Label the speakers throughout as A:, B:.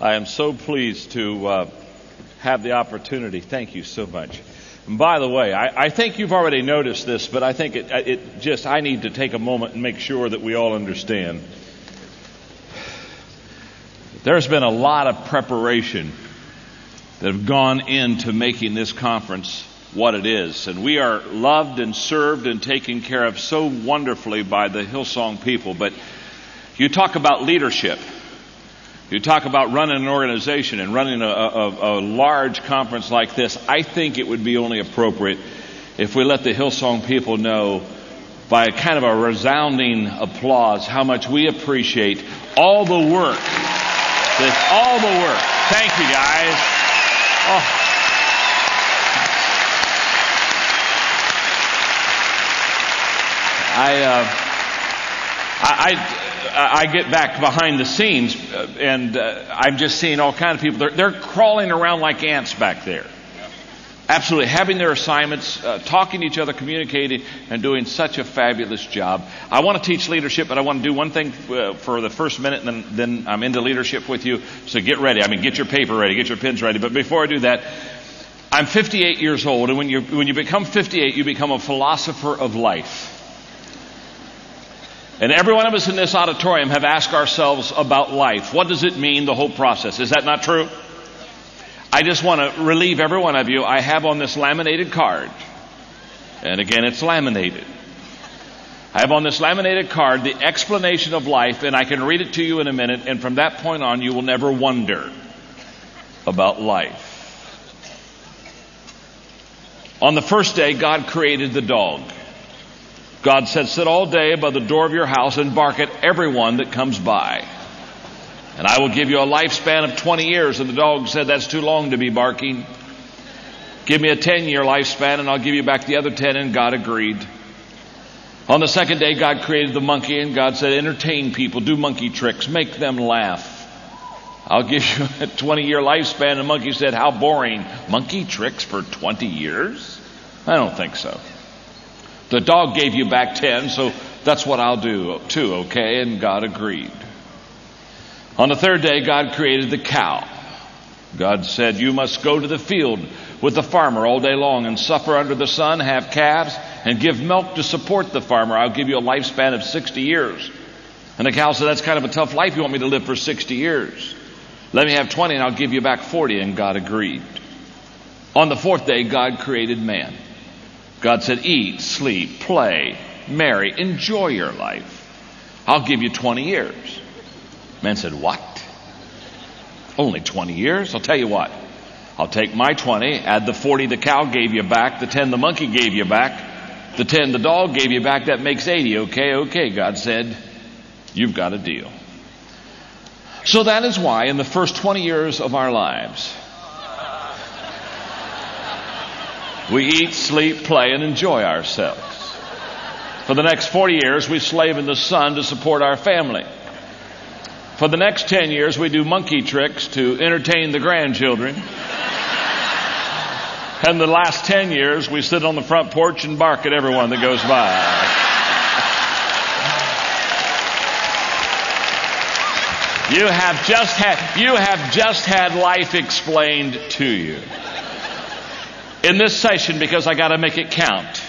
A: I am so pleased to have the opportunity. Thank you so much. And by the way, I think you've already noticed this, but I think I need to take a moment and make sure that we all understand. There's been a lot of preparation that have gone into making this conference what it is. And we are loved and served and taken care of so wonderfully by the Hillsong people. But you talk about leadership. You talk about running an organization and running a large conference like this. I think it would be only appropriate if we let the Hillsong people know by kind of a resounding applause how much we appreciate all the work. All the work. Thank you, guys. Oh. I get back behind the scenes, and I'm just seeing all kinds of people. They're crawling around like ants back there. Absolutely. Having their assignments, talking to each other, communicating, and doing such a fabulous job. I want to teach leadership, but I want to do one thing for the first minute, and then I'm into leadership with you. So get ready. Get your paper ready. Get your pens ready. But before I do that, I'm 58 years old, and when you become 58, you become a philosopher of life. And every one of us in this auditorium have asked ourselves about life. What does it mean, the whole process? Is that not true? I just want to relieve every one of you. I have on this laminated card. And again, it's laminated. I have on this laminated card the explanation of life, and I can read it to you in a minute. And from that point on, you will never wonder about life. On the first day, God created the dog. God said, sit all day by the door of your house and bark at everyone that comes by. And I will give you a lifespan of 20 years. And the dog said, that's too long to be barking. Give me a 10-year lifespan and I'll give you back the other 10. And God agreed. On the second day, God created the monkey, and God said, entertain people, do monkey tricks, make them laugh. I'll give you a 20-year lifespan. And the monkey said, how boring. Monkey tricks for 20 years? I don't think so. The dog gave you back 10, so that's what I'll do too, okay? And God agreed. On the third day, God created the cow. God said, you must go to the field with the farmer all day long and suffer under the sun, have calves, and give milk to support the farmer. I'll give you a lifespan of 60 years. And the cow said, that's kind of a tough life. You want me to live for 60 years. Let me have 20 and I'll give you back 40. And God agreed. On the fourth day, God created man. God said, eat, sleep, play, marry, enjoy your life. I'll give you 20 years. Man said, what? Only 20 years? I'll tell you what. I'll take my 20, add the 40 the cow gave you back, the 10 the monkey gave you back, the 10 the dog gave you back. That makes 80. Okay, God said, you've got a deal. So that is why in the first 20 years of our lives, we eat, sleep, play, and enjoy ourselves. For the next 40 years, we slave in the sun to support our family. For the next 10 years, we do monkey tricks to entertain the grandchildren. And the last 10 years, we sit on the front porch and bark at everyone that goes by. You have just had life explained to you. In this session, because I got to make it count,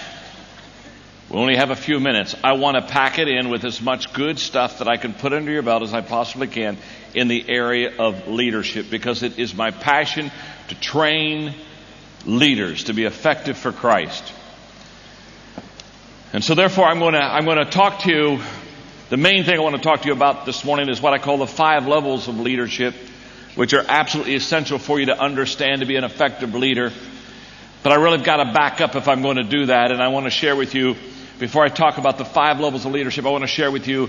A: we only have a few minutes. I want to pack it in with as much good stuff that I can put under your belt as I possibly can in the area of leadership, because it is my passion to train leaders to be effective for Christ. And so therefore I'm going to talk to you. The main thing I want to talk to you about this morning is what I call the 5 levels of leadership, which are absolutely essential for you to understand to be an effective leader. But I really got to back up if I'm going to do that. And I want to share with you, before I talk about the 5 levels of leadership, I want to share with you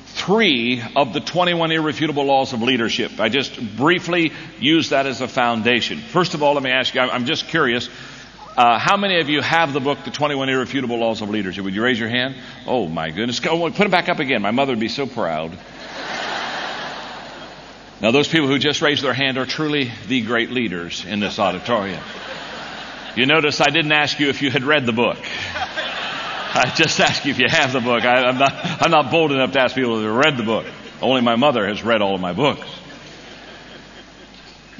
A: 3 of the 21 irrefutable laws of leadership. I just briefly use that as a foundation. First of all, let me ask you, I'm just curious, how many of you have the book, The 21 Irrefutable Laws of Leadership? Would you raise your hand? Oh my goodness. Put it back up again. My mother would be so proud. Now those people who just raised their hand are truly the great leaders in this auditorium. You notice I didn't ask you if you had read the book. I just asked you if you have the book. I'm not bold enough to ask people if they've read the book. Only my mother has read all of my books.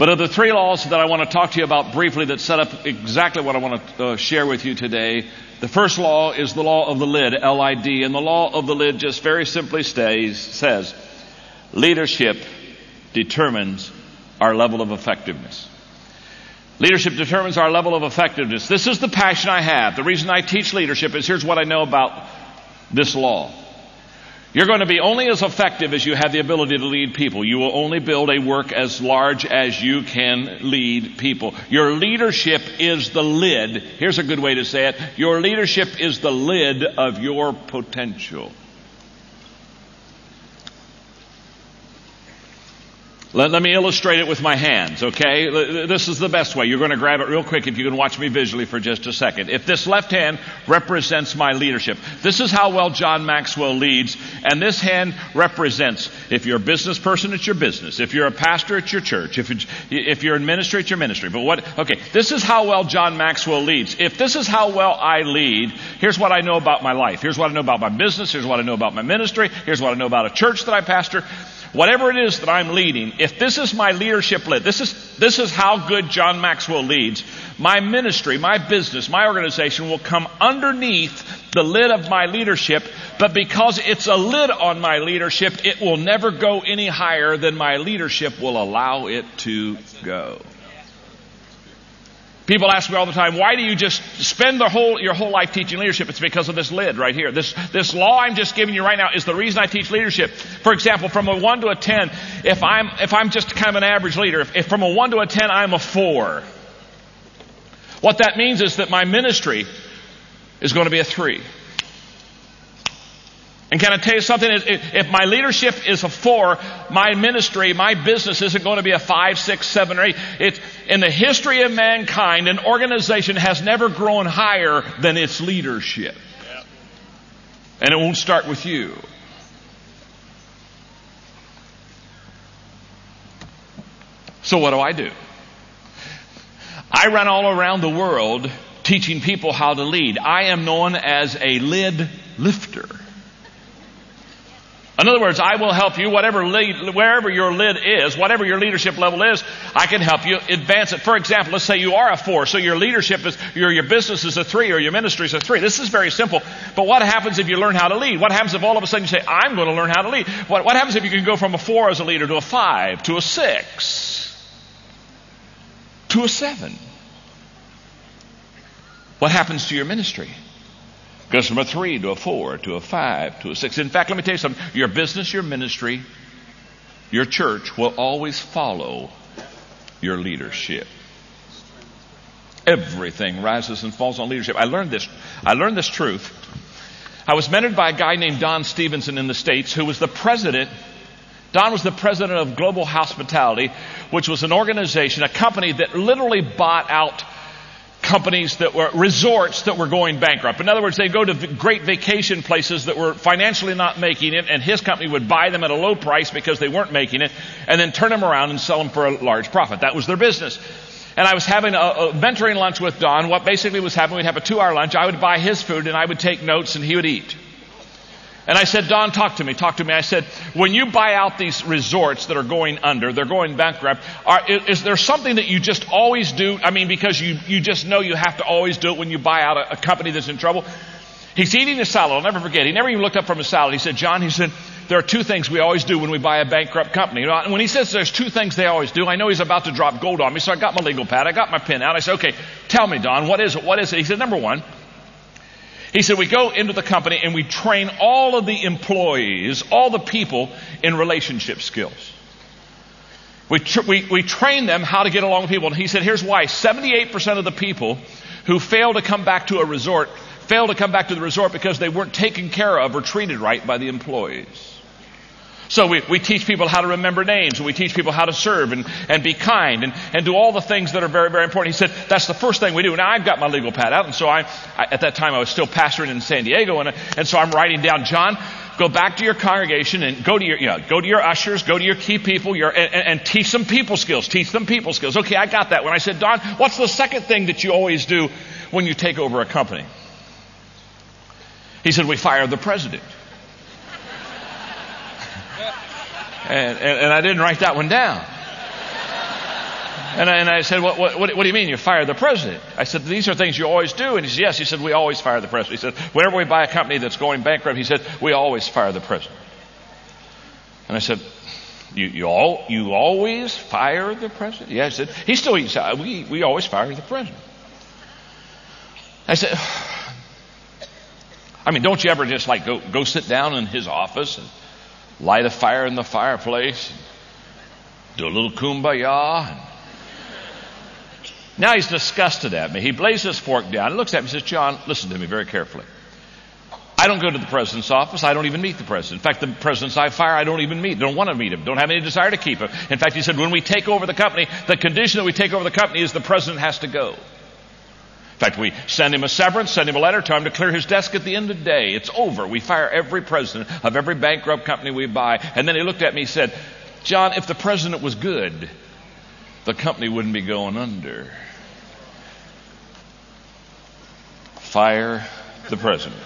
A: But of the three laws that I want to talk to you about briefly that set up exactly what I want to share with you today, the first law is the law of the lid, L-I-D. And the law of the lid just very simply says, leadership determines our level of effectiveness. Leadership determines our level of effectiveness. This is the passion I have. The reason I teach leadership is here's what I know about this law. You're going to be only as effective as you have the ability to lead people. You will only build a work as large as you can lead people. Your leadership is the lid. Here's a good way to say it. Your leadership is the lid of your potential. Let me illustrate it with my hands, okay? This is the best way. You're going to grab it real quick if you can watch me visually for just a second. If this left hand represents my leadership, this is how well John Maxwell leads, and this hand represents, if you're a business person, it's your business. If you're a pastor, it's your church. If you're in ministry, it's your ministry. This is how well John Maxwell leads. If this is how well I lead, here's what I know about my life. Here's what I know about my business. Here's what I know about my ministry. Here's what I know about a church that I pastor. Whatever it is that I'm leading, if this is my leadership lid, this is how good John Maxwell leads, my ministry, my business, my organization will come underneath the lid of my leadership, but because it's a lid on my leadership, it will never go any higher than my leadership will allow it to go. People ask me all the time, why do you just spend your whole life teaching leadership? It's because of this lid right here. This law I'm just giving you right now is the reason I teach leadership. For example, from a 1 to a 10, if I'm just kind of an average leader, if from a 1 to a 10 I'm a 4, what that means is that my ministry is going to be a 3. And can I tell you something? If my leadership is a 4, my ministry, my business isn't going to be a 5, 6, 7, or 8. In the history of mankind, an organization has never grown higher than its leadership. Yep. And it won't start with you. So what do? I run all around the world teaching people how to lead. I am known as a lid lifter. In other words, I will help you wherever your lid is, whatever your leadership level is, I can help you advance it. For example, let's say you are a 4, so your leadership is, your business is a 3 or your ministry is a 3. This is very simple. But what happens if you learn how to lead? What happens if all of a sudden you say, I'm going to learn how to lead? What happens if you can go from a 4 as a leader to a 5, to a 6, to a 7? What happens to your ministry? Goes from a 3 to a 4 to a 5 to a 6. In fact, let me tell you something. Your business, your ministry, your church will always follow your leadership. Everything rises and falls on leadership. I learned this truth. I was mentored by a guy named Don Stevenson in the States who was the president. Don was the president of Global Hospitality, which was an organization, a company that literally bought out companies that were resorts that were going bankrupt. In other words, they'd go to great vacation places that were financially not making it, and his company would buy them at a low price because they weren't making it, and then turn them around and sell them for a large profit. That was their business. And I was having a mentoring lunch with Don. What basically was happening, we'd have a 2-hour lunch. I would buy his food, and I would take notes, and he would eat. And I said, Don, talk to me. I said, when you buy out these resorts that are going under, they're going bankrupt, is there something that you just always do? I mean, because you just know you have to always do it when you buy out a company that's in trouble. He's eating his salad. I'll never forget. He never even looked up from his salad. He said, John, there are 2 things we always do when we buy a bankrupt company. And when he says there's 2 things they always do, I know he's about to drop gold on me. So I got my legal pad. I got my pen out. I said, okay, tell me, Don, what is it? He said, number 1. He said, we go into the company and we train all of the employees, all the people in relationship skills. We train them how to get along with people. And he said, here's why. 78% of the people who fail to come back to a resort fail to come back to the resort because they weren't taken care of or treated right by the employees. So we teach people how to remember names, and we teach people how to serve and be kind and do all the things that are very, very important. He said, that's the first thing we do. Now, I've got my legal pad out, and so I at that time I was still pastoring in San Diego, and so I'm writing down, John, go back to your congregation and go to your ushers, go to your key people, and teach them people skills. Teach them people skills. Okay, I got that one. I said, Don, what's the second thing that you always do when you take over a company? He said, we fire the president. And I didn't write that one down. And I said, what do you mean you fire the president? I said, these are things you always do. And he said, yes. He said, we always fire the president. He said, whenever we buy a company that's going bankrupt, he said, we always fire the president. And I said, you always fire the president? Yeah, I said, he still eats out. We always fire the president. I said, I mean, don't you ever just like go sit down in his office and light a fire in the fireplace, do a little kumbaya? And now he's disgusted at me. He lays his fork down and looks at me and says, John, listen to me very carefully. I don't go to the president's office. I don't even meet the president. In fact, the presidents I fire, I don't even meet. Don't want to meet him. Don't have any desire to keep him. In fact, he said, when we take over the company, the condition that we take over the company is the president has to go. In fact, we send him a severance, send him a letter, tell him to clear his desk at the end of the day. It's over. We fire every president of every bankrupt company we buy. And then he looked at me and said, John, if the president was good, the company wouldn't be going under. Fire the president.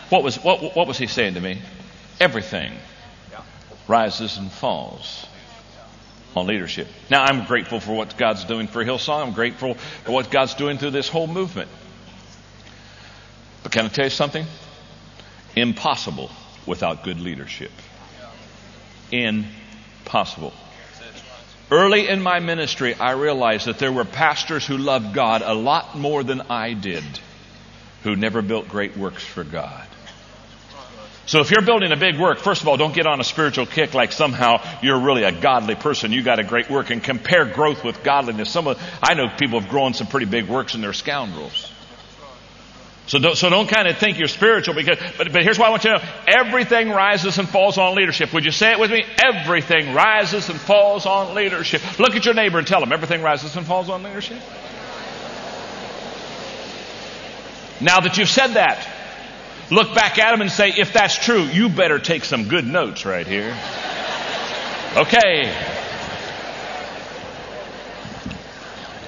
A: What was he saying to me? Everything rises and falls on leadership. Now, I'm grateful for what God's doing for Hillsong. I'm grateful for what God's doing through this whole movement. But can I tell you something? Impossible without good leadership. Impossible. Early in my ministry, I realized that there were pastors who loved God a lot more than I did, who never built great works for God. So if you're building a big work, first of all, don't get on a spiritual kick like somehow you're really a godly person. You got a great work, and compare growth with godliness. I know people have grown some pretty big works and they're scoundrels. So don't kind of think you're spiritual, but here's what I want you to know. Everything rises and falls on leadership. Would you say it with me? Everything rises and falls on leadership. Look at your neighbor and tell him, everything rises and falls on leadership. Now that you've said that, look back at him and say, if that's true, you better take some good notes right here. Okay.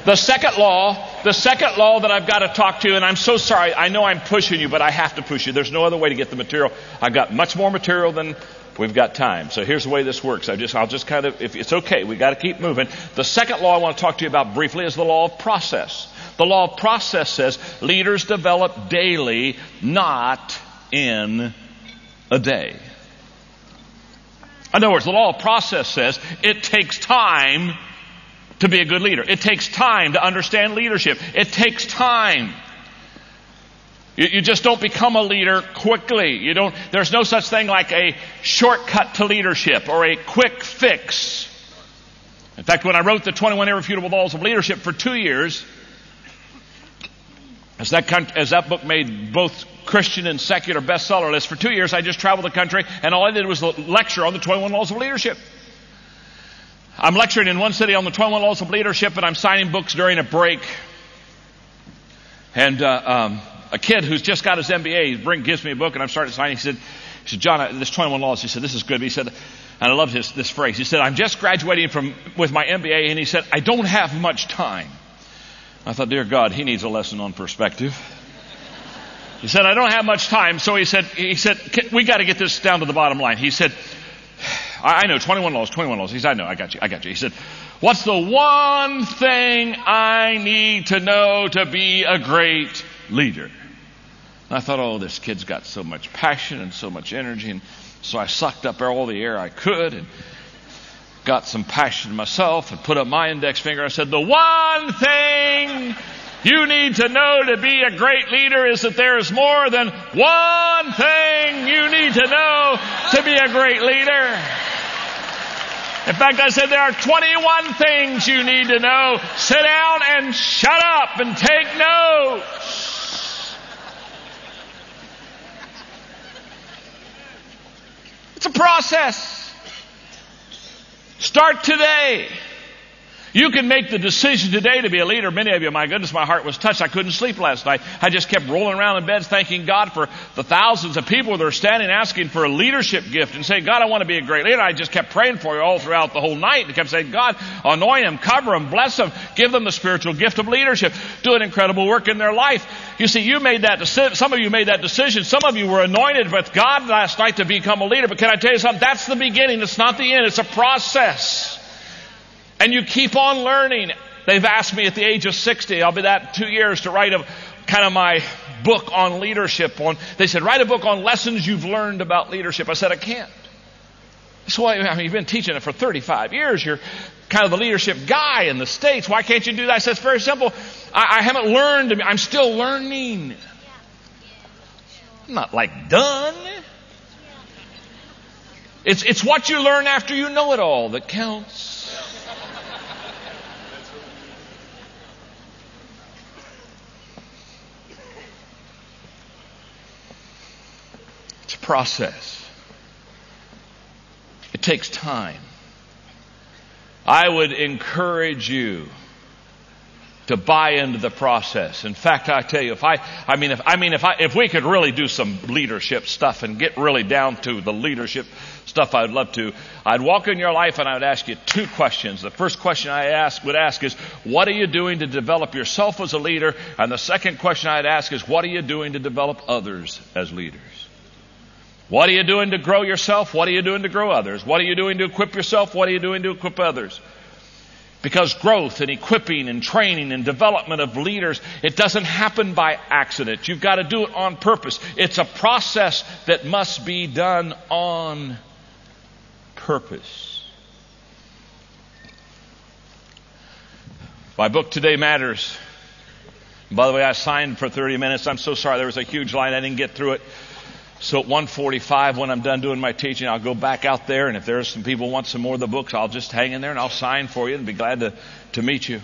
A: The second law that I've got to talk to you, and I'm so sorry, I know I'm pushing you, but I have to push you. There's no other way to get the material. I've got much more material than we've got time. So here's the way this works. I'll just kind of, if it's okay, we got to keep moving. The second law I want to talk to you about briefly is the law of process. The law of process says leaders develop daily, not in a day. In other words, the law of process says it takes time to be a good leader. It takes time to understand leadership. It takes time. You just don't become a leader quickly. There's no such thing like a shortcut to leadership or a quick fix. In fact, when I wrote the 21 Irrefutable Laws of Leadership for 2 years, as that book made both Christian and secular bestseller lists, for 2 years I just traveled the country, and all I did was lecture on the 21 Laws of Leadership. I'm lecturing in one city on the 21 Laws of Leadership, and I'm signing books during a break. And a kid who's just got his MBA gives me a book, and I'm starting to sign. He said, John, this 21 Laws, he said, this is good. He said, and I love this phrase. He said, I'm just graduating with my MBA, and he said, I don't have much time. I thought, dear God, he needs a lesson on perspective. He said, I don't have much time. So he said, we got to get this down to the bottom line. He said, I know, 21 laws. He said, I know, I got you. He said, what's the one thing I need to know to be a great leader? And I thought, oh, this kid's got so much passion and so much energy. And so I sucked up all the air I could and got some passion myself and put up my index finger. I said, the one thing you need to know to be a great leader is that there is more than one thing you need to know to be a great leader. In fact, I said there are 21 things you need to know. Sit down and shut up and take notes. It's a process. Start today. You can make the decision today to be a leader. Many of you, my goodness, my heart was touched. I couldn't sleep last night. I just kept rolling around in bed thanking God for the thousands of people that are standing asking for a leadership gift and saying, God, I want to be a great leader. I just kept praying for you all throughout the whole night and kept saying, God, anoint them, cover them, bless them, give them the spiritual gift of leadership. Do an incredible work in their life. You see, you made that decision. Some of you made that decision. Some of you were anointed with God last night to become a leader. But can I tell you something? That's the beginning. It's not the end. It's a process. And you keep on learning. They've asked me at the age of 60, I'll be that 2 years, to write kind of my book on leadership. They said, write a book on lessons you've learned about leadership. I said, I can't. So you've been teaching it for 35 years. You're kind of the leadership guy in the States. Why can't you do that? I said, it's very simple. I haven't learned. I'm still learning. I'm not like done. It's what you learn after you know it all that counts. It's a process. It takes time. I would encourage you to buy into the process. In fact, I tell you, if we could really do some leadership stuff and get really down to the leadership stuff, I'd love to. I'd walk in your life and I would ask you 2 questions. The first question I would ask is, what are you doing to develop yourself as a leader? And the second question I'd ask is, what are you doing to develop others as leaders? What are you doing to grow yourself? What are you doing to grow others? What are you doing to equip yourself? What are you doing to equip others? Because growth and equipping and training and development of leaders, it doesn't happen by accident. You've got to do it on purpose. It's a process that must be done on purpose. My book today matters. By the way, I signed for 30 minutes. I'm so sorry. There was a huge line. I didn't get through it. So at 1:45, when I'm done doing my teaching, I'll go back out there, and if there's some people who want some more of the books, I'll just hang in there and I'll sign for you and be glad to meet you.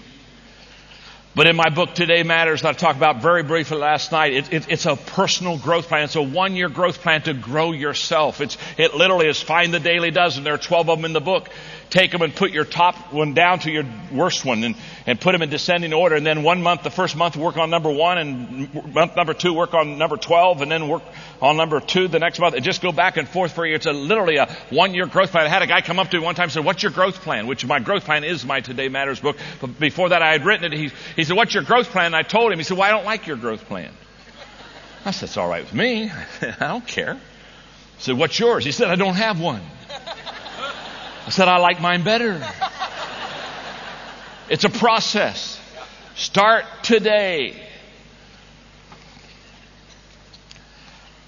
A: But in my book, Today Matters, that I talked about very briefly last night, it's a personal growth plan. It's a 1-year growth plan to grow yourself. It literally is find the daily dozen. There are 12 of them in the book. Take them and put your top one down to your worst one and put them in descending order. And then 1 month, the first month, work on number 1, and month number 2, work on number 12, and then work on number 2 the next month. And just go back and forth for you. It's literally a 1-year growth plan. I had a guy come up to me one time and said, what's your growth plan? Which my growth plan is my Today Matters book. But before that I had written it. He said, what's your growth plan? And I told him. He said, well, I don't like your growth plan. I said, it's all right with me. I don't care. I said, what's yours? He said, I don't have one. I said, I like mine better. It's a process. Start today.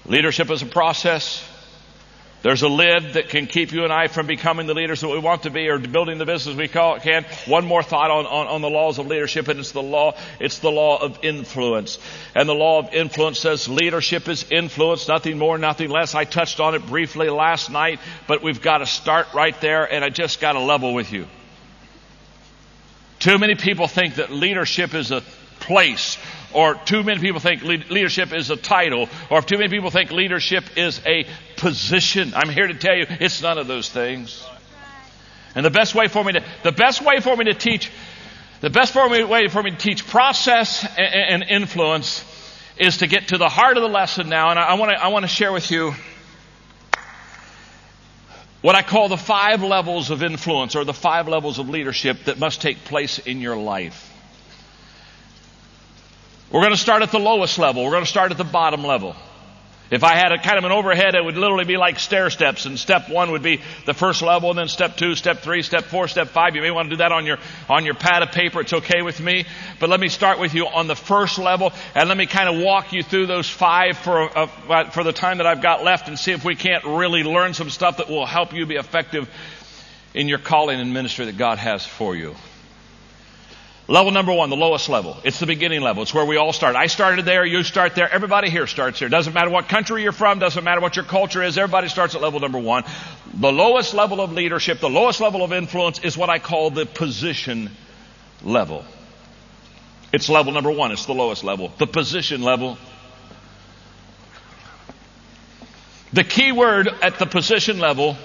A: Leadership is a process. There's a lid that can keep you and I from becoming the leaders that we want to be, or building the business we can. One more thought on the laws of leadership, and it's the law of influence. And the law of influence says leadership is influence, nothing more, nothing less. I touched on it briefly last night, but we've got to start right there, and I just got to level with you. Too many people think that leadership is a place, or too many people think leadership is a title, or too many people think leadership is a position. I'm here to tell you, it's none of those things. And the best way for me to teach process and influence is to get to the heart of the lesson now. And I want to share with you what I call the 5 levels of influence, or the 5 levels of leadership that must take place in your life. We're going to start at the lowest level. We're going to start at the bottom level. If I had a kind of an overhead, it would literally be like stair steps. And step 1 would be the first level, and then step 2, step 3, step 4, step 5. You may want to do that on your pad of paper. It's okay with me. But let me start with you on the first level, and let me kind of walk you through those 5 for the time that I've got left, and see if we can't really learn some stuff that will help you be effective in your calling and ministry that God has for you. Level number 1, the lowest level. It's the beginning level. It's where we all start. I started there. You start there. Everybody here starts there. Doesn't matter what country you're from. Doesn't matter what your culture is. Everybody starts at level number 1. The lowest level of leadership, the lowest level of influence, is what I call the position level. It's level number 1. It's the lowest level. The position level. The key word at the position level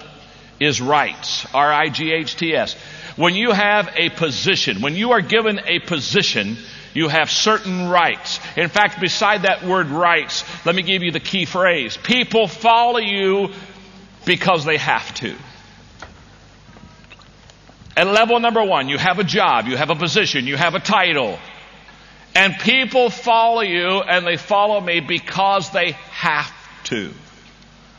A: is rights. R-I-G-H-T-S. When you have a position, when you are given a position, you have certain rights. In fact, beside that word rights, let me give you the key phrase. People follow you because they have to. At level number 1, you have a job, you have a position, you have a title. And people follow you, and they follow me because they have to.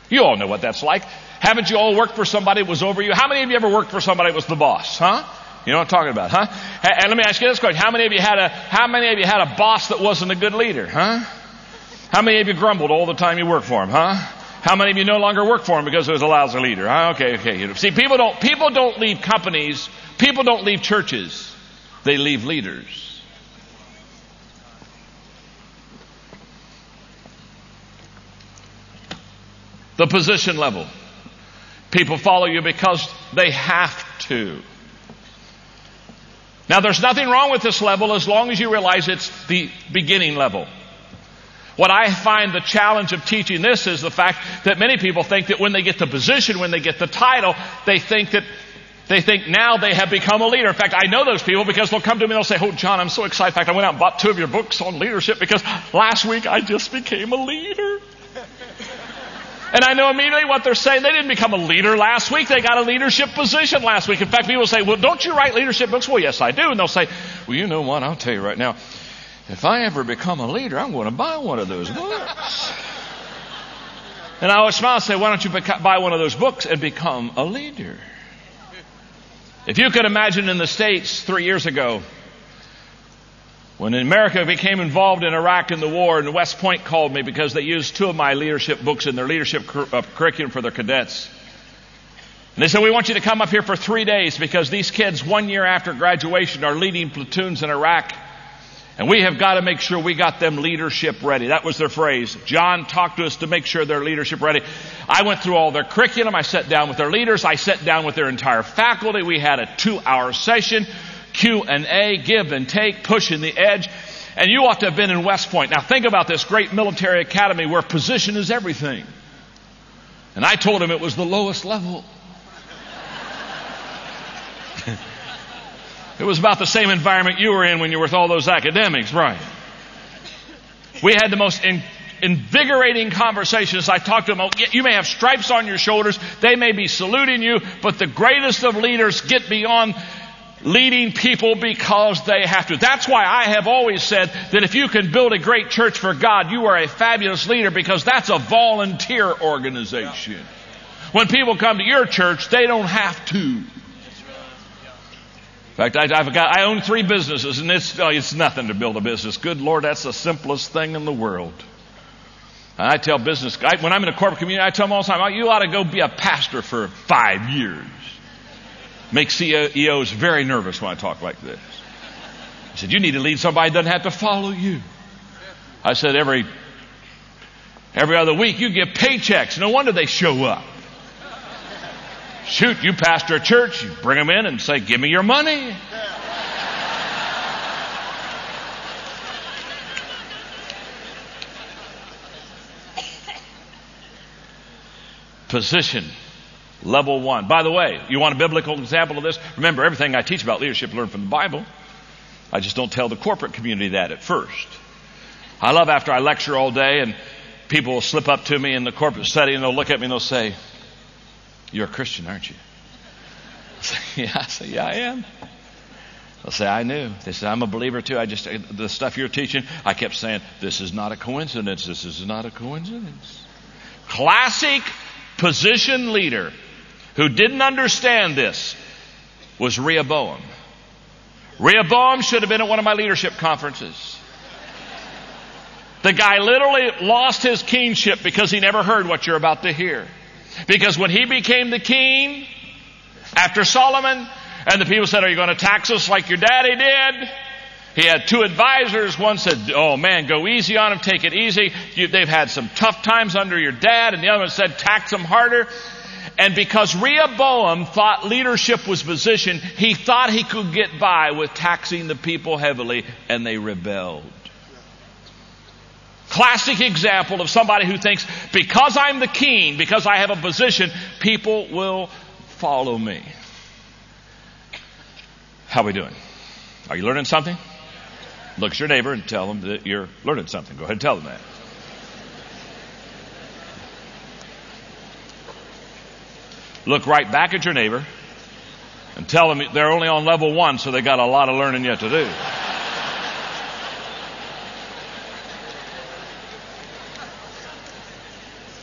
A: You all know what that's like. Haven't you all worked for somebody that was over you? How many of you ever worked for somebody that was the boss? Huh? You know what I'm talking about, huh? And let me ask you this question. How many of you had a boss that wasn't a good leader, huh? How many of you grumbled all the time you worked for him, huh? How many of you no longer work for him because he was a lousy leader? Huh? Okay. See, people don't leave companies. People don't leave churches. They leave leaders. The position level. People follow you because they have to. Now, there's nothing wrong with this level as long as you realize it's the beginning level. What I find the challenge of teaching this is the fact that many people think that when they get the position, when they get the title, they think now they have become a leader. In fact, I know those people because they'll come to me and they'll say, "Oh, John, I'm so excited. In fact, I went out and bought 2 of your books on leadership because last week I just became a leader." And I know immediately what they're saying. They didn't become a leader last week. They got a leadership position last week. In fact, people say, "Well, don't you write leadership books?" "Well, yes, I do." And they'll say, "Well, you know what? I'll tell you right now. If I ever become a leader, I'm going to buy one of those books." And I always smile and say, "Why don't you buy one of those books and become a leader?" If you could imagine in the States 3 years ago, when America became involved in Iraq in the war, and West Point called me because they used 2 of my leadership books in their leadership curriculum for their cadets. And they said, "We want you to come up here for 3 days because these kids 1 year after graduation are leading platoons in Iraq. And we have got to make sure we got them leadership ready." That was their phrase. "John, talk to us to make sure they're leadership ready." I went through all their curriculum. I sat down with their leaders. I sat down with their entire faculty. We had a 2-hour session, Q&A, give and take, pushing the edge. And you ought to have been in West Point. Now think about this great military academy where position is everything. And I told them it was the lowest level. It was about the same environment you were in when you were with all those academics, right? We had the most invigorating conversations. I talked to them. "Oh, you may have stripes on your shoulders. They may be saluting you, but the greatest of leaders get beyond leading people because they have to." That's why I have always said that if you can build a great church for God, you are a fabulous leader because that's a volunteer organization. When people come to your church, they don't have to. In fact, I own 3 businesses, and it's nothing to build a business. Good Lord, that's the simplest thing in the world. And I tell business guys, when I'm in a corporate community, I tell them all the time, "You ought to go be a pastor for 5 years. Make CEOs very nervous when I talk like this. I said, "You need to lead somebody that doesn't have to follow you." I said, every other week you get paychecks. No wonder they show up. Shoot, you pastor a church, you bring them in and say, "Give me your money." Position, level 1. By the way, you want a biblical example of this? Remember, everything I teach about leadership learned from the Bible. I just don't tell the corporate community that at first. I love after I lecture all day and people will slip up to me in the corporate setting and they'll look at me and they'll say, "You're a Christian, aren't you?" I say, "Yeah." I say, "Yeah, I am." They'll say, "I knew." They say, "I'm a believer too. The stuff you're teaching," I kept saying, "This is not a coincidence. This is not a coincidence." Classic position leader who didn't understand this was Rehoboam. Rehoboam should have been at one of my leadership conferences. The guy literally lost his kingship because he never heard what you're about to hear. Because when he became the king after Solomon, and the people said, "Are you going to tax us like your daddy did?" He had 2 advisors. One said, "Oh man, go easy on them, take it easy. They've had some tough times under your dad." And the other one said, "Tax them harder." And because Rehoboam thought leadership was position, he thought he could get by with taxing the people heavily, and they rebelled. Classic example of somebody who thinks, because I'm the king, because I have a position, people will follow me. How are we doing? Are you learning something? Look at your neighbor and tell them that you're learning something. Go ahead and tell them that. Look right back at your neighbor and tell them they're only on level 1, so they got a lot of learning yet to do.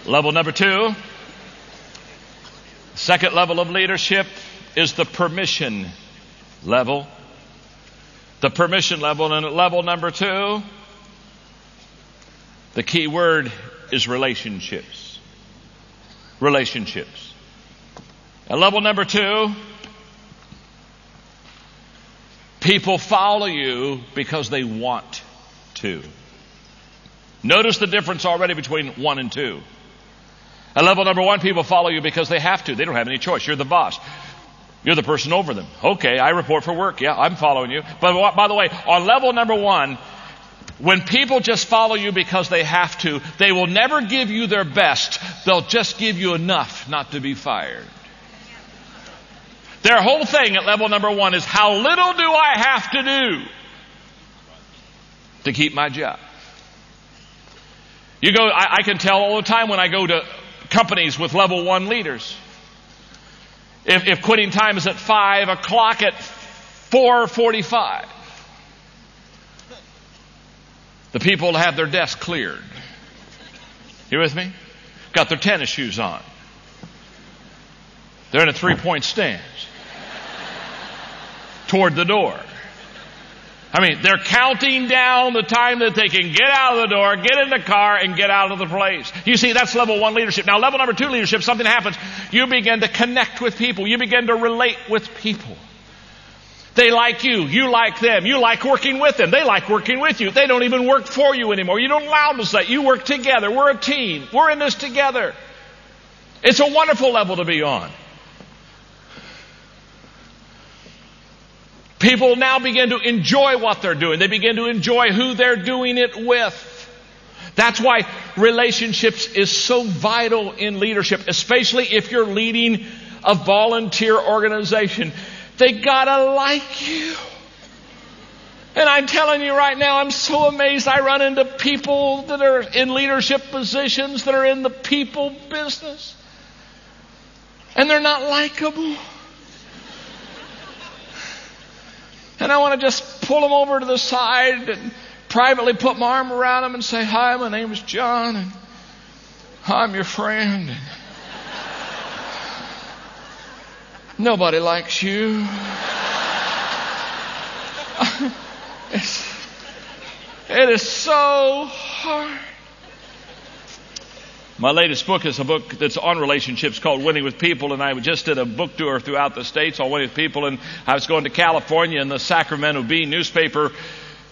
A: Level number 2, second level of leadership, is the permission level, the permission level. And at level number 2, the key word is relationships. Relationships. At level number 2, people follow you because they want to. Notice the difference already between 1 and 2. At level number 1, people follow you because they have to. They don't have any choice. You're the boss. You're the person over them. Okay, I report for work. Yeah, I'm following you. But by the way, on level number 1, when people just follow you because they have to, they will never give you their best. They'll just give you enough not to be fired. Their whole thing at level number 1 is, how little do I have to do to keep my job? You go, I can tell all the time when I go to companies with level 1 leaders. If quitting time is at 5 o'clock, at 4:45, the people have their desk cleared. You with me? Got their tennis shoes on. They're in a 3-point stance toward the door. I mean, they're counting down the time that they can get out of the door, get in the car, and get out of the place. You see, that's level 1 leadership. Now, level number 2 leadership, something happens. You begin to connect with people. You begin to relate with people. They like you. You like them. You like working with them. They like working with you. They don't even work for you anymore. You don't allow them to say, you work together. We're a team. We're in this together. It's a wonderful level to be on. People now begin to enjoy what they're doing. They begin to enjoy who they're doing it with. That's why relationships is so vital in leadership, especially if you're leading a volunteer organization. They gotta like you. And I'm telling you right now, I'm so amazed. I run into people that are in leadership positions that are in the people business. And they're not likable. And I want to just pull them over to the side and privately put my arm around them and say, hi, my name is John, and I'm your friend. And nobody likes you. It is so hard. My latest book is a book that's on relationships called Winning with People, and I just did a book tour throughout the states on winning with people, and I was going to California, and the Sacramento Bee newspaper,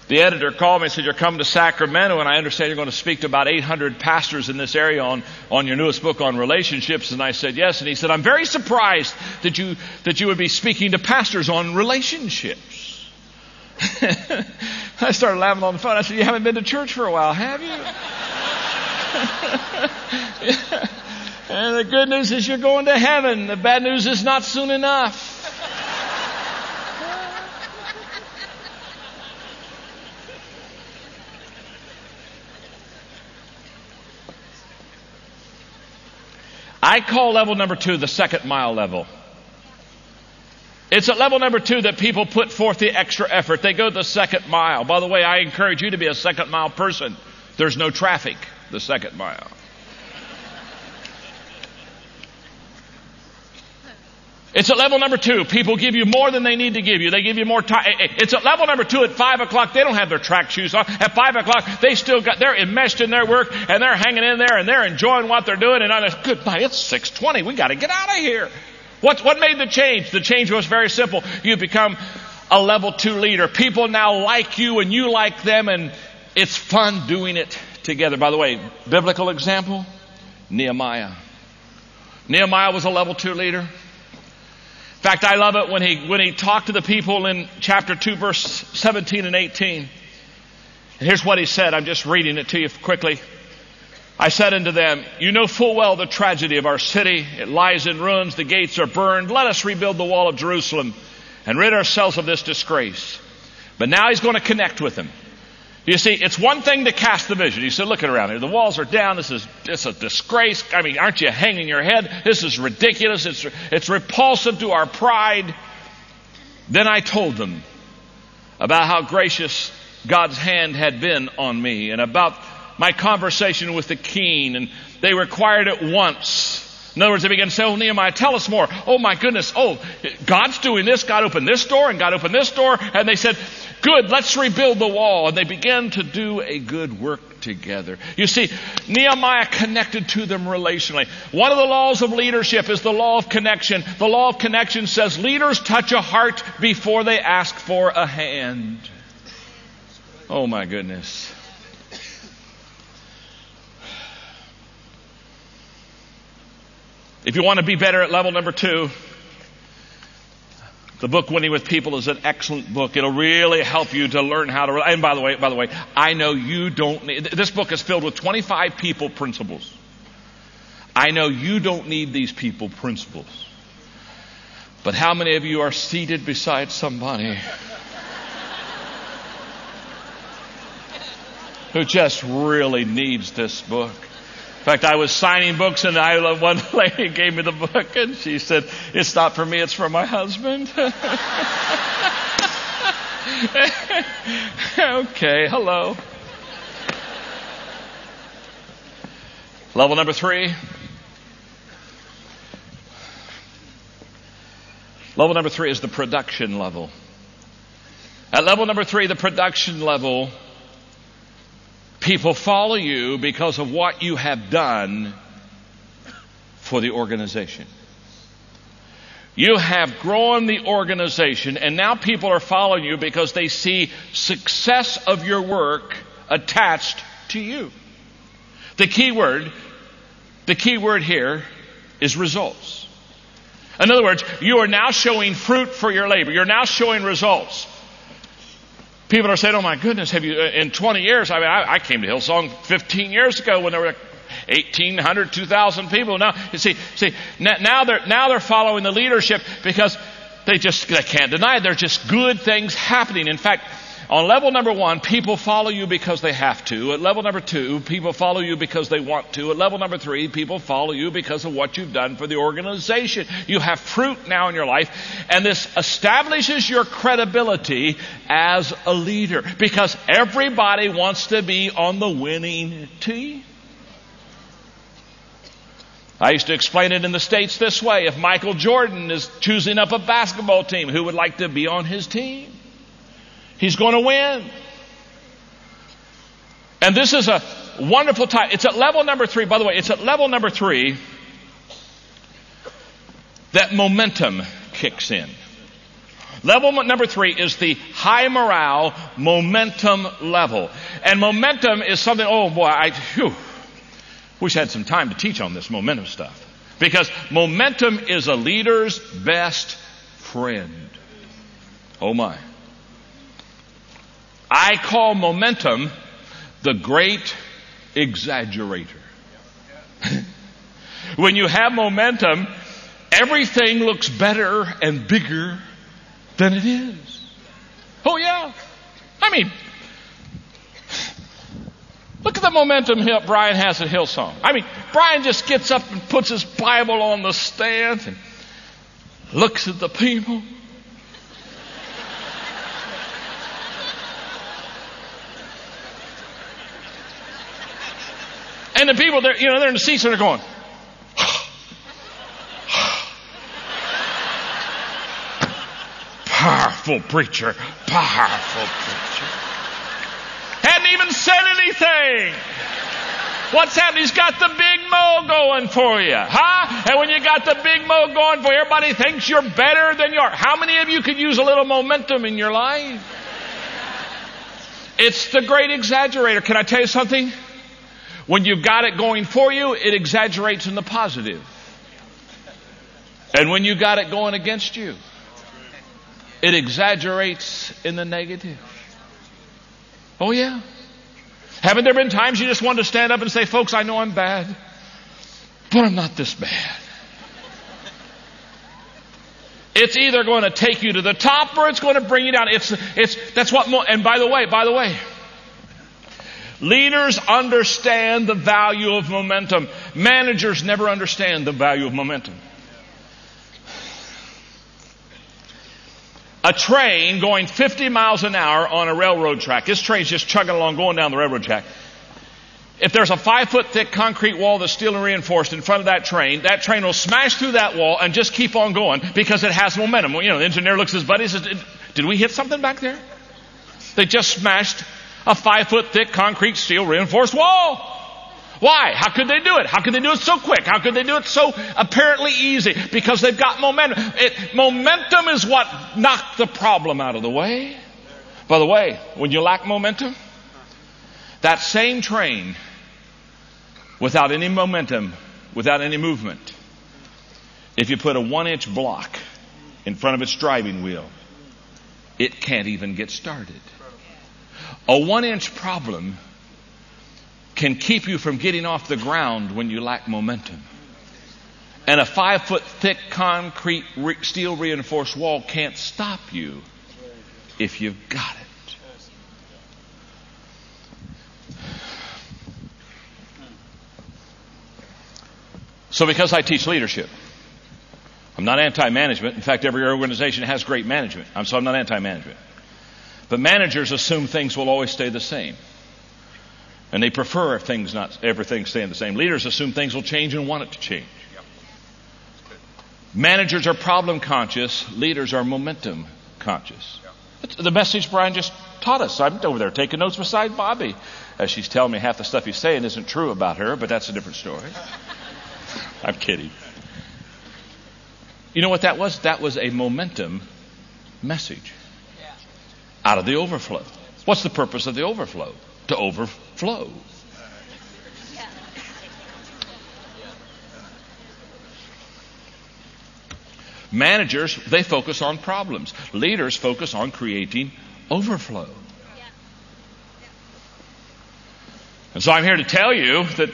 A: the editor called me and said, you're coming to Sacramento, and I understand you're going to speak to about 800 pastors in this area on your newest book on relationships. And I said, yes. And he said, I'm very surprised that you would be speaking to pastors on relationships. I started laughing on the phone. I said, you haven't been to church for a while, have you? And the good news is you're going to heaven. The bad news is not soon enough. I call level number 2 the second mile level. It's at level number 2 that people put forth the extra effort. They go the second mile. By the way, I encourage you to be a second mile person. There's no traffic the second mile. It's at level number 2. People give you more than they need to give you. They give you more time. It's at level number 2 at 5 o'clock. They don't have their track shoes on. At 5 o'clock, they're enmeshed in their work, and they're hanging in there, and they're enjoying what they're doing. And I'm like, good night, it's 6:20. We got to get out of here. What made the change? The change was very simple. You become a level 2 leader. People now like you, and you like them, and it's fun doing it together. By the way, biblical example, Nehemiah. Nehemiah was a level 2 leader. In fact, I love it when he talked to the people in chapter 2, verse 17 and 18. And here's what he said. I'm just reading it to you quickly. I said unto them, you know full well the tragedy of our city. It lies in ruins. The gates are burned. Let us rebuild the wall of Jerusalem and rid ourselves of this disgrace. But now he's going to connect with them. You see, it's one thing to cast the vision. He said, look around here. The walls are down. It's a disgrace. I mean, aren't you hanging your head? This is ridiculous. It's repulsive to our pride. Then I told them about how gracious God's hand had been on me and about my conversation with the king. And they required at once In other words, they began to say, oh, Nehemiah, tell us more. Oh, my goodness. Oh, God's doing this. God opened this door and God opened this door. And they said, good, let's rebuild the wall. And they began to do a good work together. You see, Nehemiah connected to them relationally. One of the laws of leadership is the law of connection. The law of connection says leaders touch a heart before they ask for a hand. Oh, my goodness. If you want to be better at level number 2, the book Winning with People is an excellent book. It'll really help you to learn how to. And by the way, I know you don't need. This book is filled with 25 people principles. I know you don't need these people principles. But how many of you are seated beside somebody who just really needs this book? In fact, I was signing books and one lady gave me the book and she said, it's not for me, it's for my husband. Okay, hello. Level number 3. Level number 3 is the production level. At level number 3, the production level, people follow you because of what you have done for the organization. You have grown the organization, and now people are following you because they see success of your work attached to you. The key word here is results. In other words, you are now showing fruit for your labor. You're now showing results. People are saying, oh my goodness, have you, in 20 years, I came to Hillsong 15 years ago when there were 1,800, 2,000 people. Now, you see, now they're following the leadership because they can't deny it. There's just good things happening. In fact, on level number 1, people follow you because they have to. At level number 2, people follow you because they want to. At level number 3, people follow you because of what you've done for the organization. You have fruit now in your life, and this establishes your credibility as a leader because everybody wants to be on the winning team. I used to explain it in the States this way. If Michael Jordan is choosing up a basketball team, who would like to be on his team? He's going to win. And this is a wonderful time. It's at level number 3. By the way, it's at level number 3 that momentum kicks in. Level number 3 is the high morale momentum level. And momentum is something, oh boy, wish I had some time to teach on this momentum stuff. Because momentum is a leader's best friend. Oh my. I call momentum the great exaggerator. When you have momentum, everything looks better and bigger than it is. Oh yeah. I mean, look at the momentum Brian has at Hillsong. I mean, Brian just gets up and puts his Bible on the stand and looks at the people. And the people, they're in the seats and they're going, powerful preacher, powerful preacher. Hadn't even said anything. What's happening? He's got the big mo going for you, huh? And when you got the big mo going for you, everybody thinks you're better than you are. How many of you could use a little momentum in your life? It's the great exaggerator. Can I tell you something? When you've got it going for you, it exaggerates in the positive. And when you got it going against you, it exaggerates in the negative. Oh yeah. Haven't there been times you just wanted to stand up and say, folks, I know I'm bad, but I'm not this bad. It's either going to take you to the top or it's going to bring you down. And by the way, leaders understand the value of momentum. Managers never understand the value of momentum. A train going 50 miles an hour on a railroad track. This train's just chugging along, going down the railroad track. If there's a 5-foot thick concrete wall that's steel and reinforced in front of that train will smash through that wall and just keep on going because it has momentum. You know, the engineer looks at his buddy and says, did we hit something back there? They just smashed a 5-foot thick concrete steel reinforced wall. Why? How could they do it? How could they do it so quick? How could they do it so apparently easy? Because they've got momentum. Momentum is what knocked the problem out of the way. By the way, when you lack momentum, that same train, without any momentum, without any movement, if you put a 1-inch block in front of its driving wheel, it can't even get started. A 1-inch problem can keep you from getting off the ground when you lack momentum. And a 5-foot thick concrete steel reinforced wall can't stop you if you've got it. So because I teach leadership, I'm not anti-management. In fact, every organization has great management. So I'm not anti-management. But managers assume things will always stay the same. And they prefer if not everything staying the same. Leaders assume things will change and want it to change. Managers are problem conscious. Leaders are momentum conscious. That's the message Brian just taught us. I'm over there taking notes beside Bobby as she's telling me half the stuff he's saying isn't true about her, but that's a different story. I'm kidding. You know what that was? That was a momentum message out of the overflow. What's the purpose of the overflow? To overflow. Managers, they focus on problems. Leaders focus on creating overflow. And so I'm here to tell you that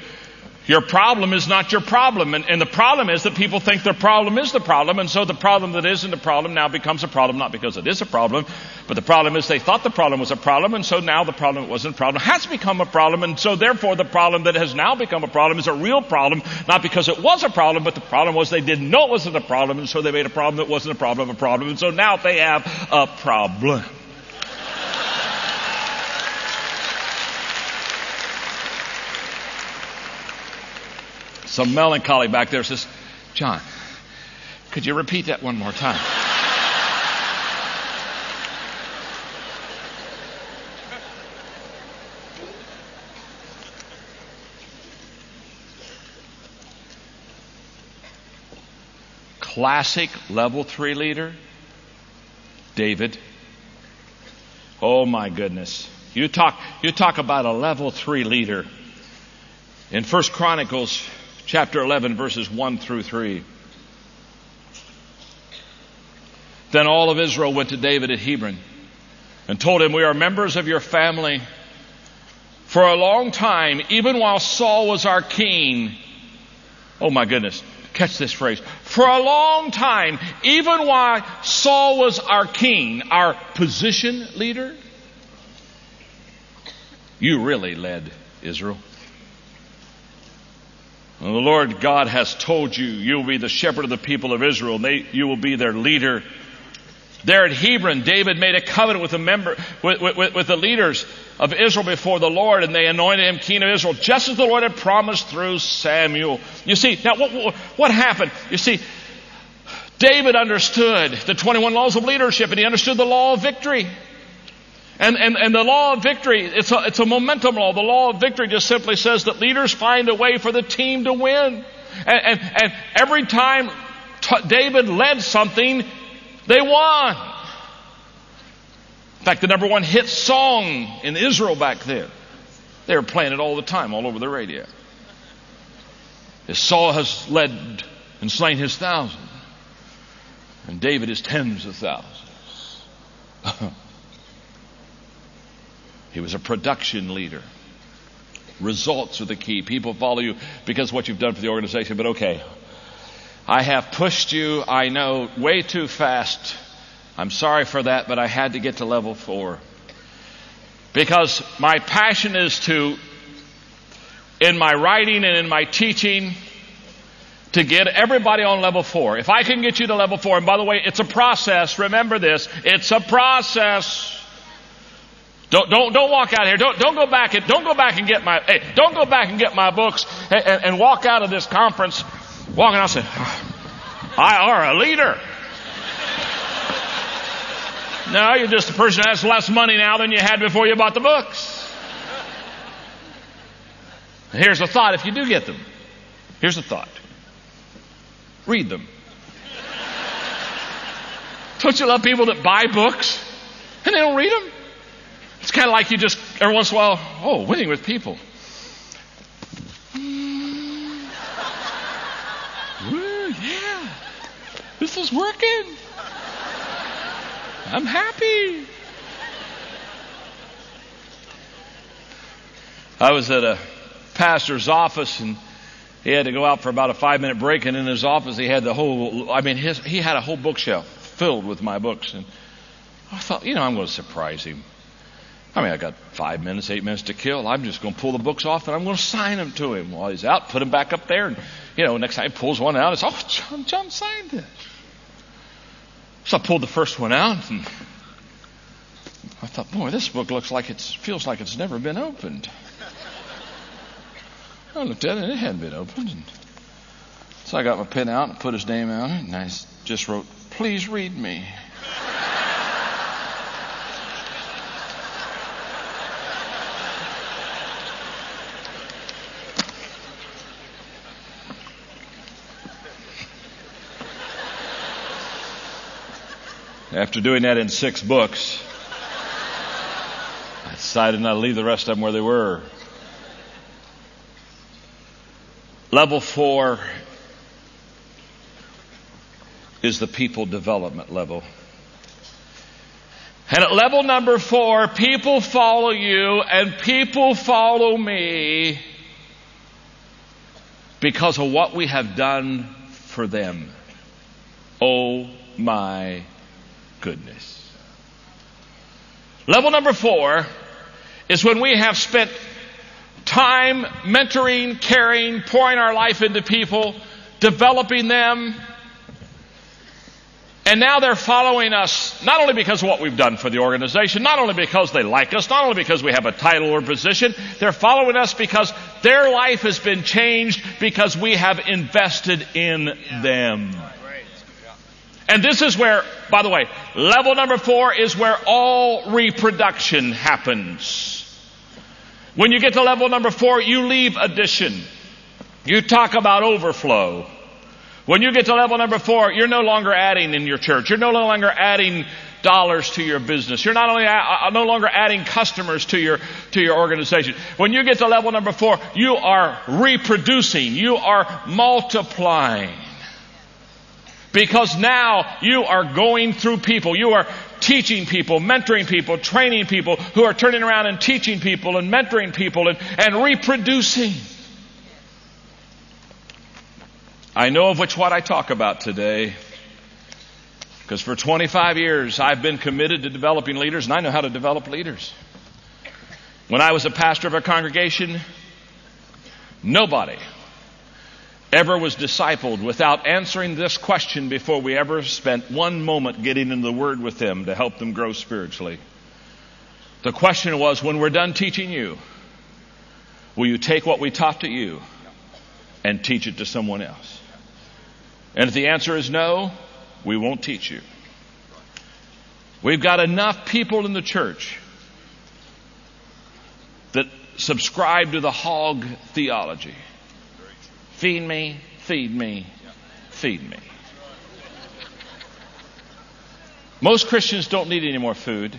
A: your problem is not your problem. And the problem is that people think their problem is the problem. And so the problem that isn't a problem now becomes a problem, not because it is a problem, but the problem is they thought the problem was a problem. And so now the problem that wasn't a problem has become a problem. And so therefore the problem that has now become a problem is a real problem, not because it was a problem, but the problem was they didn't know it wasn't a problem. And so they made a problem that wasn't a problem. And so now they have a problem. Some melancholy back there says, John, could you repeat that one more time? Classic level 3 leader, David. Oh my goodness. You talk about a level 3 leader. In 1 Chronicles chapter 11, verses 1 through 3. Then all of Israel went to David at Hebron and told him, we are members of your family. For a long time, even while Saul was our king. Oh my goodness, catch this phrase. For a long time, even while Saul was our king, our position leader, you really led Israel. And the Lord God has told you, you will be the shepherd of the people of Israel. You will be their leader. There at Hebron, David made a covenant with the leaders of Israel before the Lord, and they anointed him king of Israel, just as the Lord had promised through Samuel. You see, now what happened? You see, David understood the 21 laws of leadership, and he understood the law of victory. And the law of victory, it's a momentum law. The law of victory just simply says that leaders find a way for the team to win. And every time David led something, they won. In fact, the number 1 hit song in Israel back then, they were playing it all the time, all over the radio. As Saul has led and slain his thousands, and David his tens of thousands. He was a production leader. Results are the key. People follow you because of what you've done for the organization. But okay, I have pushed you, I know, way too fast. I'm sorry for that, but I had to get to level 4. Because my passion is to, in my writing and in my teaching, to get everybody on level 4. If I can get you to level 4, and by the way, it's a process. Remember this. It's a process. Don't walk out here. Don't go back and get my books and walk out of this conference walking out and say, I are a leader. No, you're just a person who has less money now than you had before you bought the books. Here's a thought if you do get them. Here's a thought. Read them. Don't you love people that buy books and they don't read them? It's kind of like you just, every once in a while, winning with people. Woo, yeah. This is working. I'm happy. I was at a pastor's office and he had to go out for about a 5-minute break, and in his office he had he had a whole bookshelf filled with my books, and I thought, I'm going to surprise him. I got 5 minutes, 8 minutes to kill. I'm just going to pull the books off and I'm going to sign them to him while he's out, put them back up there, and next time he pulls one out, it's, John signed this. So I pulled the first one out and I thought, boy, this book feels like it's never been opened. I looked at it and it hadn't been opened. So I got my pen out and put his name on it, and I just wrote, "Please read me." After doing that in 6 books, I decided not to leave the rest of them where they were. Level 4 is the people development level. And at level number 4, people follow you and people follow me because of what we have done for them. Oh my goodness. Level number 4 is when we have spent time mentoring, caring, pouring our life into people, developing them, and now they're following us not only because of what we've done for the organization, not only because they like us, not only because we have a title or position, they're following us because their life has been changed because we have invested in them. And this is where, by the way, level number 4 is where all reproduction happens. When you get to level number 4, you leave addition. You talk about overflow. When you get to level number 4, you're no longer adding in your church. You're no longer adding dollars to your business. You're no longer adding customers to your organization. When you get to level number 4, you are reproducing. You are multiplying. Because now you are going through people. You are teaching people, mentoring people, training people who are turning around and teaching people and mentoring people and reproducing. I know of what I talk about today because for 25 years I've been committed to developing leaders, and I know how to develop leaders. When I was a pastor of a congregation, nobody ever was discipled without answering this question before we ever spent one moment getting into the Word with them to help them grow spiritually. The question was, when we're done teaching you, will you take what we taught to you and teach it to someone else? And if the answer is no, we won't teach you. We've got enough people in the church that subscribe to the hog theology. Feed me, feed me, feed me. Most Christians don't need any more food.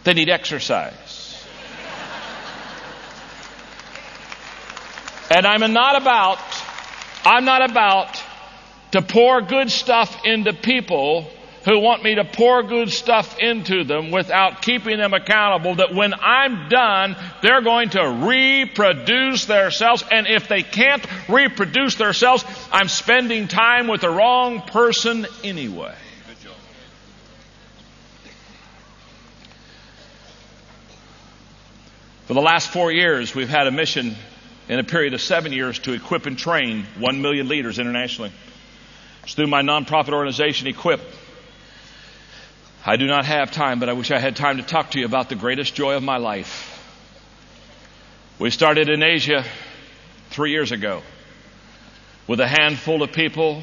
A: They need exercise. And I'm not about to pour good stuff into people who want me to pour good stuff into them without keeping them accountable that when I'm done, they're going to reproduce themselves. And if they can't reproduce themselves, I'm spending time with the wrong person anyway. For the last 4 years, we've had a mission in a period of 7 years to equip and train 1 million leaders internationally. It's through my nonprofit organization, Equip. I do not have time, but I wish I had time to talk to you about the greatest joy of my life. We started in Asia 3 years ago with a handful of people,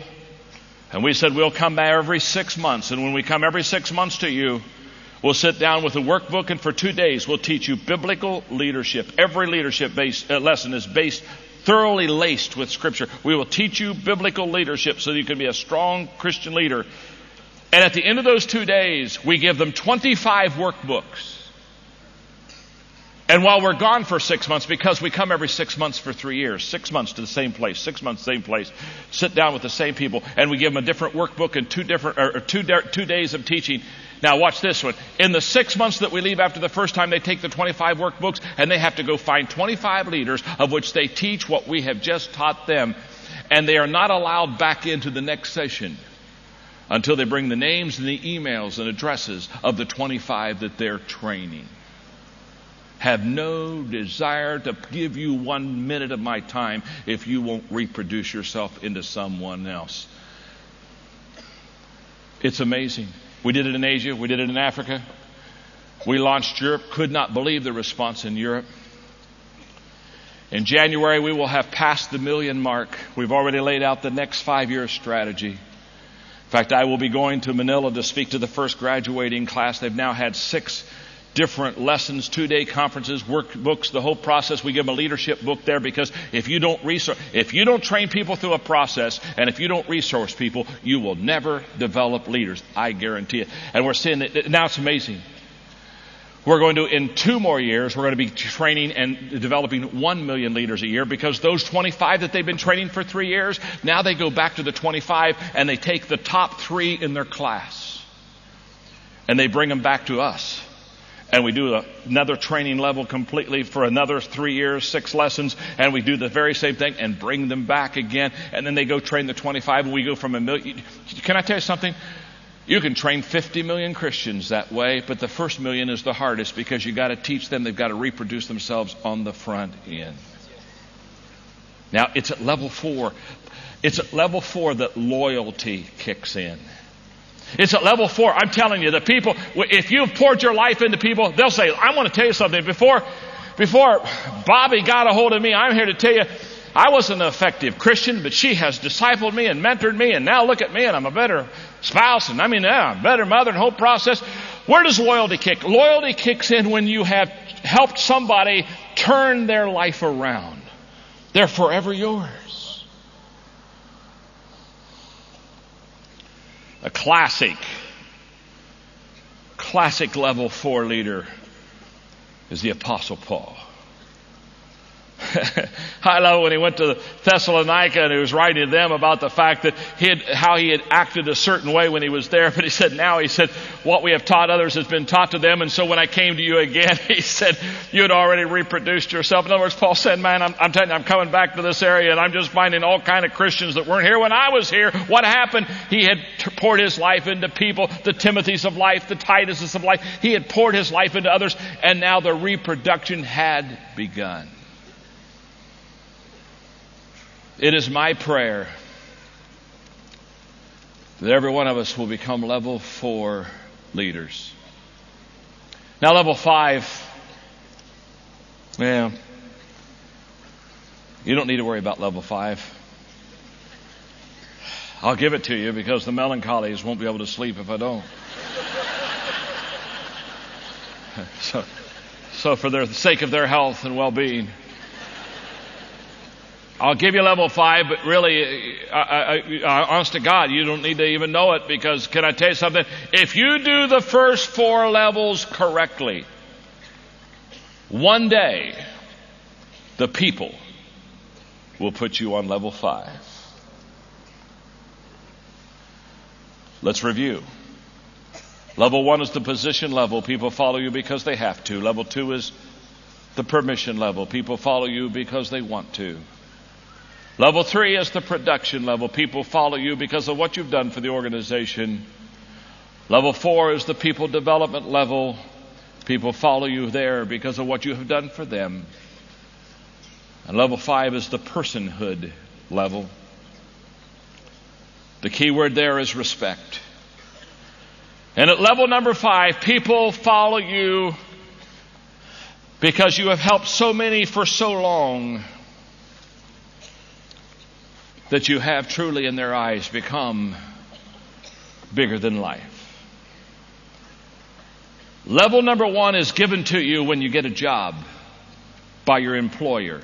A: and we said we'll come back every 6 months. And when we come every 6 months to you, we'll sit down with a workbook, and for 2 days we'll teach you biblical leadership. Every leadership lesson is thoroughly laced with Scripture. We will teach you biblical leadership so that you can be a strong Christian leader. And at the end of those 2 days, we give them 25 workbooks. And while we're gone for 6 months, because we come every 6 months for 3 years, 6 months to the same place, 6 months, same place, sit down with the same people, and we give them a different workbook and 2 days of teaching. Now watch this one. In the 6 months that we leave after the first time, they take the 25 workbooks and they have to go find 25 leaders of which they teach what we have just taught them. And they are not allowed back into the next session until they bring the names and the emails and addresses of the 25 that they're training. Have no desire to give you 1 minute of my time if you won't reproduce yourself into someone else. It's amazing. We did it in Asia. We did it in Africa. We launched Europe. Could not believe the response in Europe. In January, we will have passed the 1 million mark. We've already laid out the next 5-year strategy. In fact, I will be going to Manila to speak to the first graduating class. They've now had 6 different lessons, 2-day conferences, workbooks, the whole process. We give them a leadership book there, because if you don't train people through a process, and if you don't resource people, you will never develop leaders. I guarantee it. And we're seeing that now. It's amazing. We're going to, in 2 more years, we're going to be training and developing 1 million leaders a year, because those 25 that they've been training for 3 years, now they go back to the 25 and they take the top 3 in their class and they bring them back to us. And we do another training level completely for another 3 years, 6 lessons, and we do the very same thing and bring them back again. And then they go train the 25, and we go from 1 million. Can I tell you something? You can train 50 million Christians that way, but the first 1 million is the hardest, because you got to teach them. They've got to reproduce themselves on the front end. Now, it's at level 4. It's at level 4 that loyalty kicks in. It's at level 4. I'm telling you, the people, if you've poured your life into people, they'll say, I want to tell you something. Before Bobby got a hold of me, I'm here to tell you, I wasn't an effective Christian, but she has discipled me and mentored me, and now look at me, and I'm a better spouse, and I'm a better mother, and whole process. Where does loyalty kick? Loyalty kicks in when you have helped somebody turn their life around. They're forever yours. A classic level 4 leader is the Apostle Paul. I love when he went to Thessalonica and he was writing to them about the fact that how he had acted a certain way when he was there. But he said, what we have taught others has been taught to them. And so when I came to you again, he said, you had already reproduced yourself. In other words, Paul said, man, I'm telling you, I'm coming back to this area and I'm just finding all kind of Christians that weren't here when I was here. What happened? He had poured his life into people, the Timothys of life, the Tituses of life. He had poured his life into others, and now the reproduction had begun. It is my prayer that every one of us will become level 4 leaders. Now, level 5, well, you don't need to worry about level 5. I'll give it to you, because the melancholies won't be able to sleep if I don't. So for the sake of their health and well-being, I'll give you level 5, but really, honest to God, you don't need to even know it, because can I tell you something? If you do the first 4 levels correctly, one day, the people will put you on level 5. Let's review. Level 1 is the position level. People follow you because they have to. Level 2 is the permission level. People follow you because they want to. Level 3 is the production level. People follow you because of what you've done for the organization. Level 4 is the people development level. People follow you there because of what you have done for them. And level 5 is the personhood level. The key word there is respect. And at level number 5, people follow you because you have helped so many for so long that you have truly in their eyes become bigger than life. Level number 1 is given to you when you get a job by your employer.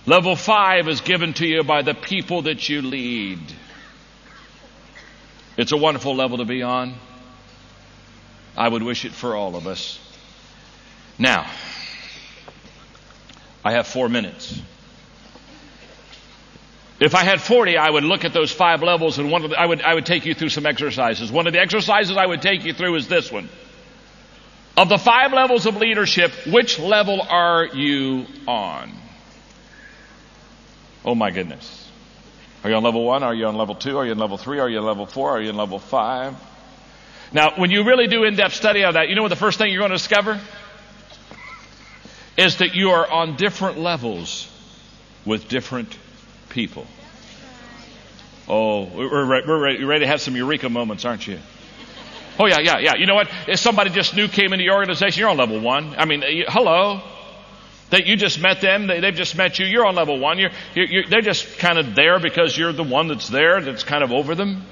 A: Level 5 is given to you by the people that you lead. It's a wonderful level to be on. I would wish it for all of us. Now, I have 4 minutes. If I had 40, I would look at those 5 levels, and I would take you through some exercises. One of the exercises I would take you through is this one. Of the 5 levels of leadership, which level are you on? Oh my goodness. Are you on level 1? Are you on level 2? Are you on level 3? Are you on level 4? Are you on level 5? Now, when you really do in-depth study of that, you know what the first thing you're going to discover? Is that you are on different levels with different people. Oh, we're ready to have some eureka moments, aren't you? Oh, yeah. You know what? If somebody just new came into your organization, you're on level 1. I mean, hello. That you just met them, they've just met you, you're on level 1. They're just kind of there because you're the one that's there, that's kind of over them.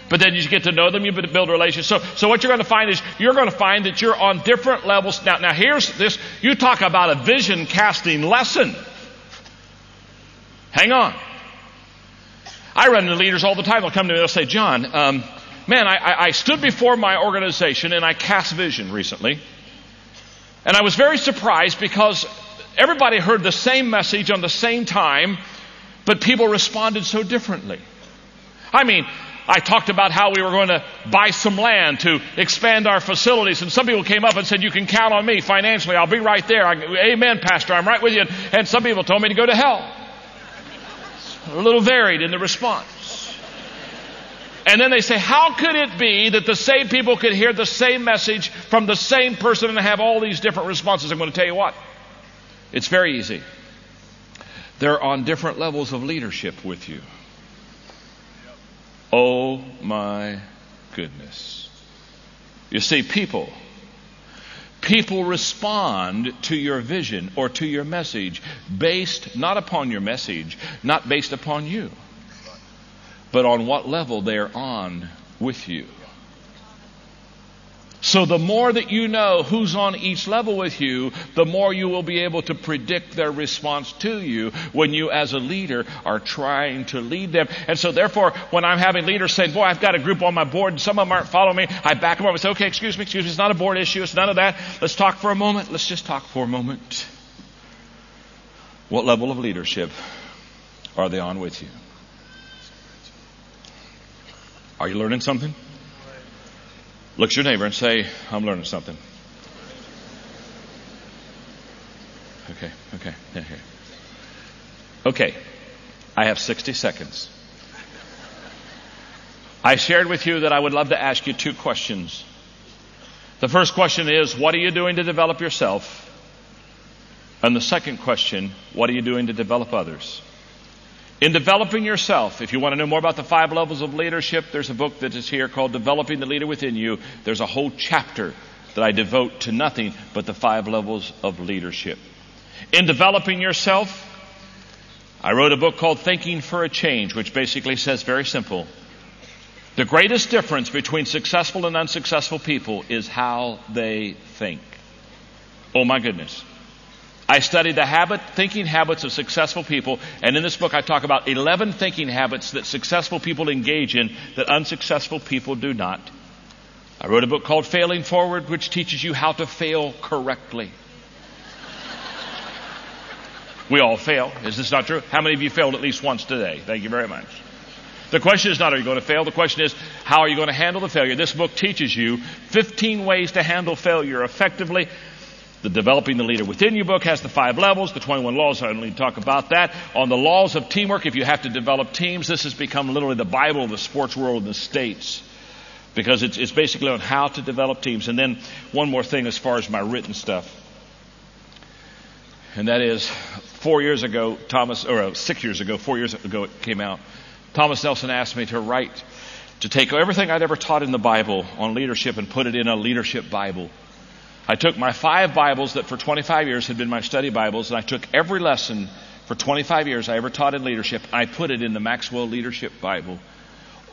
A: But then you get to know them, you build relations. So what you're going to find is you're going to find that you're on different levels. Now here's this. You talk about a vision casting lesson. Hang on. I run into leaders all the time. They'll come to me and they'll say, John, man, I stood before my organization and I cast vision recently. And I was very surprised because everybody heard the same message on the same time, but people responded so differently. I mean, I talked about how we were going to buy some land to expand our facilities, and some people came up and said, you can count on me financially. I'll be right there. Amen, Pastor. I'm right with you. And some people told me to go to hell. A little varied in the response. And then they say, how could it be that the same people could hear the same message from the same person and have all these different responses? I'm going to tell you what. It's very easy. They're on different levels of leadership with you. Oh my goodness. You see, people respond to your vision or to your message based not upon your message, not based upon you, but on what level they're on with you. So the more that you know who's on each level with you, the more you will be able to predict their response to you when you as a leader are trying to lead them. And so therefore, when I'm having leaders saying, boy, I've got a group on my board and some of them aren't following me, I back them up and say, okay, excuse me, it's not a board issue, it's none of that. Let's talk for a moment. Let's just talk for a moment. What level of leadership are they on with you? Are you learning something? Look at your neighbor and say, I'm learning something. Okay. I have 60 seconds. I shared with you that I would love to ask you 2 questions. The first question is, what are you doing to develop yourself? And the second question, what are you doing to develop others? In developing yourself, if you want to know more about the 5 levels of leadership, there's a book that is here called Developing the Leader Within You. There's a whole chapter that I devote to nothing but the 5 levels of leadership. In developing yourself, I wrote a book called Thinking for a Change, which basically says very simple. The greatest difference between successful and unsuccessful people is how they think. Oh my goodness. I studied the thinking habits of successful people, and in this book I talk about 11 thinking habits that successful people engage in that unsuccessful people do not. I wrote a book called Failing Forward, which teaches you how to fail correctly. We all fail. Is this not true? How many of you failed at least once today? Thank you very much. The question is not, are you going to fail? The question is, how are you going to handle the failure? This book teaches you 15 ways to handle failure effectively. The Developing the Leader Within You book has the 5 levels, the 21 laws. I don't need to talk about that. On the laws of teamwork, if you have to develop teams, this has become literally the Bible of the sports world in the States, because it's basically on how to develop teams. And then one more thing as far as my written stuff, and that is 4 years ago, 4 years ago it came out. Thomas Nelson asked me to write to take everything I'd ever taught in the Bible on leadership and put it in a leadership Bible. I took my 5 Bibles that for 25 years had been my study Bibles, and I took every lesson for 25 years I ever taught in leadership, and I put it in the Maxwell Leadership Bible.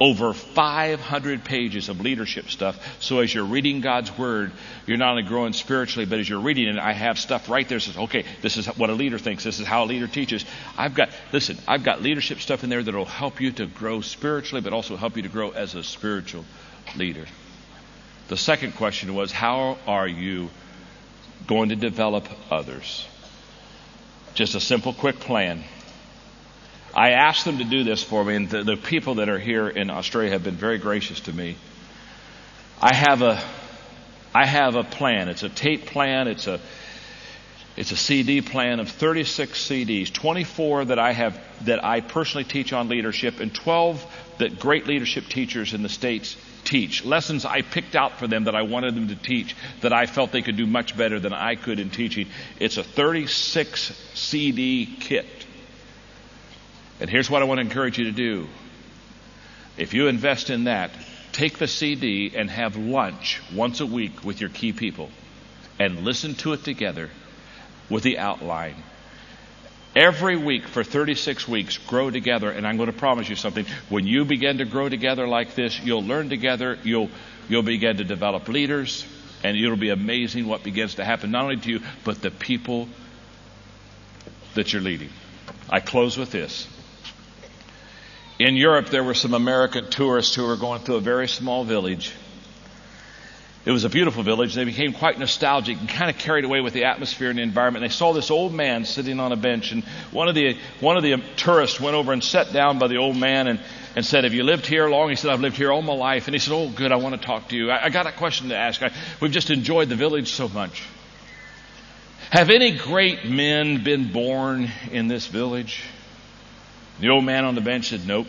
A: Over 500 pages of leadership stuff. So as you're reading God's Word, you're not only growing spiritually, but as you're reading it, I have stuff right there that says, okay, this is what a leader thinks. This is how a leader teaches. I've got leadership stuff in there that will help you to grow spiritually, but also help you to grow as a spiritual leader. The second question was, how are you going to develop others? Just a simple, quick plan. I asked them to do this for me, and the people that are here in Australia have been very gracious to me. I have a plan. It's a tape plan. It's a CD plan of 36 CDs, 24 that I personally teach on leadership, and 12 that great leadership teachers in the States teach. Lessons I picked out for them that I wanted them to teach, that I felt they could do much better than I could in teaching. It's a 36 CD kit. And here's what I want to encourage you to do. If you invest in that, take the CD and have lunch once a week with your key people and listen to it together with the outline. Every week for 36 weeks, grow together. And I'm going to promise you something. When you begin to grow together like this, you'll learn together. You'll begin to develop leaders. And it'll be amazing what begins to happen, not only to you, but the people that you're leading. I close with this. In Europe, there were some American tourists who were going through a very small village. It was a beautiful village. They became quite nostalgic and kind of carried away with the atmosphere and the environment. They saw this old man sitting on a bench, and one of the tourists went over and sat down by the old man and said, "Have you lived here long?" He said, "I've lived here all my life." And he said, "Oh, good, I want to talk to you. I got a question to ask. We've just enjoyed the village so much. Have any great men been born in this village?" The old man on the bench said, "Nope,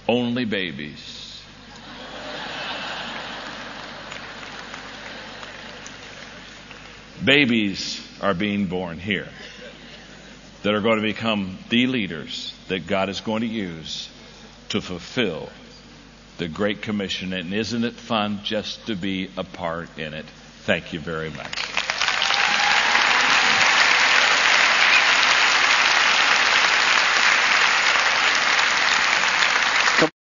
A: only babies." Babies are being born here that are going to become the leaders that God is going to use to fulfill the Great Commission. And isn't it fun just to be a part in it? Thank you very much.